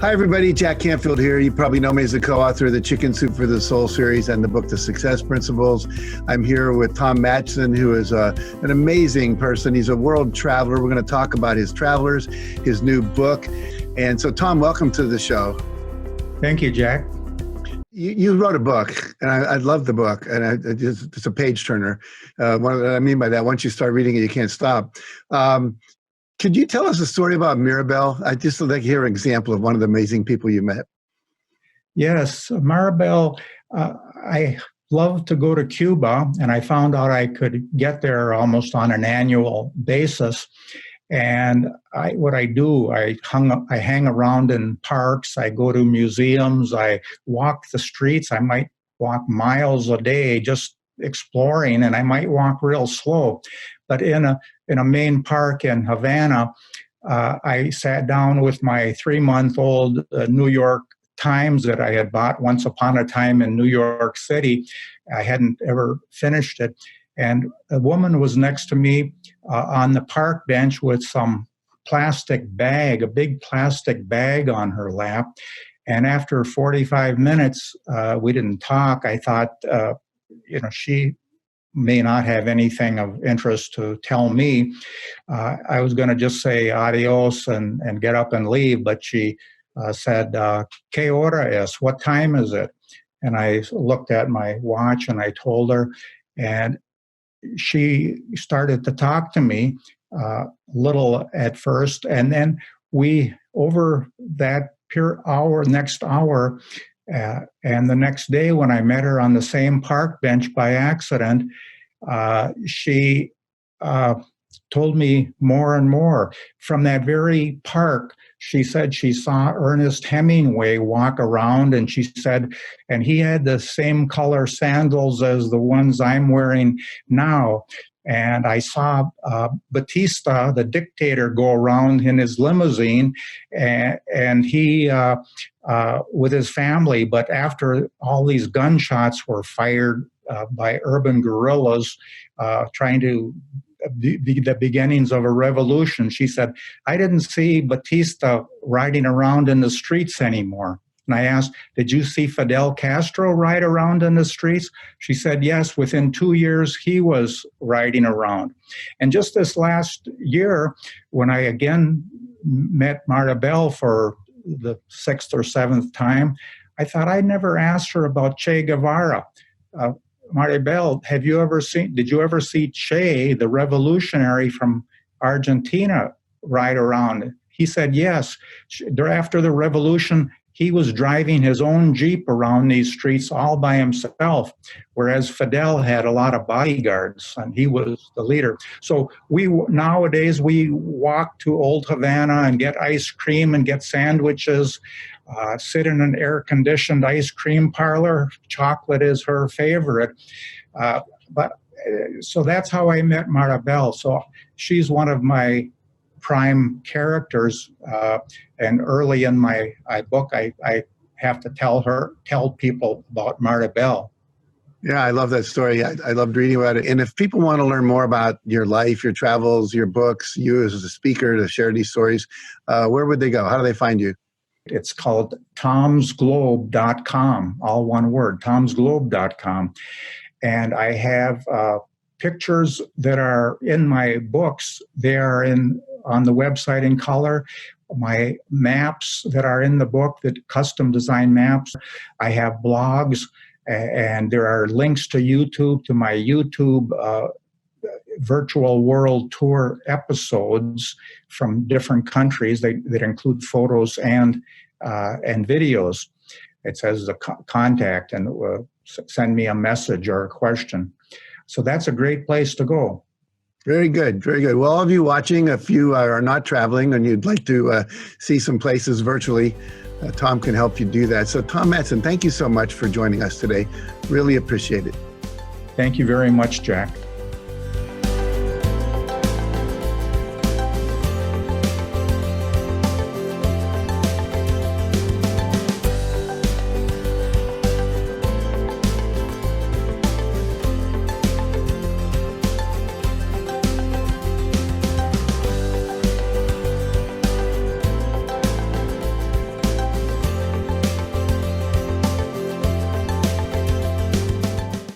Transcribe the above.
Hi, everybody. Jack Canfield here. You probably know me as the co-author of the Chicken Soup for the Soul series and the book, The Success Principles. I'm here with Tom Matson, who is an amazing person. He's a world traveler. We're going to talk about his travelers, his new book. And so, Tom, welcome to the show. Thank you, Jack. You wrote a book, and I love the book, and it's a page turner. What I mean by that, once you start reading it, you can't stop. Could you tell us a story about Maribel? I'd just like to hear an example of one of the amazing people you met. Yes, Maribel, I love to go to Cuba, and I found out I could get there almost on an annual basis. And I hang around in parks, I go to museums, I walk the streets. I might walk miles a day just exploring, and I might walk real slow. But in a main park in Havana, I sat down with my 3-month-old New York Times that I had bought once upon a time in New York City. I hadn't ever finished it. And a woman was next to me on the park bench with some a big plastic bag on her lap. And after 45 minutes, we didn't talk. I thought, she may not have anything of interest to tell me. I was going to just say adios and get up and leave, but she said, "¿Qué hora es? What time is it?" And I looked at my watch and I told her, and she started to talk to me little at first, and then we, over that next hour, and the next day when I met her on the same park bench by accident, she told me more and more. From that very park, she said she saw Ernest Hemingway walk around, and she said, and he had the same color sandals as the ones I'm wearing now. And I saw Batista, the dictator, go around in his limousine, and he, with his family. But after all these gunshots were fired by urban guerrillas trying to be the beginnings of a revolution, she said, I didn't see Batista riding around in the streets anymore. And I asked, did you see Fidel Castro ride around in the streets? She said, yes, within 2 years, he was riding around. And just this last year, when I again met Maribel for the 6th or 7th time, I thought I'd never asked her about Che Guevara. Maribel, did you ever see Che, the revolutionary from Argentina, ride around? He said, yes. After the revolution, he was driving his own Jeep around these streets all by himself, whereas Fidel had a lot of bodyguards, and he was the leader. So nowadays we walk to Old Havana and get ice cream and get sandwiches, sit in an air-conditioned ice cream parlor. Chocolate is her favorite. So that's how I met Maribel. So she's one of my prime characters, and early in my book, I have to tell people about Maribel. Yeah, I love that story. I loved reading about it. And if people want to learn more about your life, your travels, your books, you as a speaker to share these stories, where would they go? How do they find you? It's called tomsglobe.com, all one word, tomsglobe.com. And I have pictures that are in my books. They are on the website in color. My maps that are in the book, that custom design maps. I have blogs, and there are links to YouTube, to my YouTube virtual world tour episodes from different countries that include photos and videos. It says the contact, and send me a message or a question. So that's a great place to go. Very good. Very good. Well, all of you watching, if you are not traveling and you'd like to see some places virtually, Tom can help you do that. So Tom Matson, thank you so much for joining us today. Really appreciate it. Thank you very much, Jack.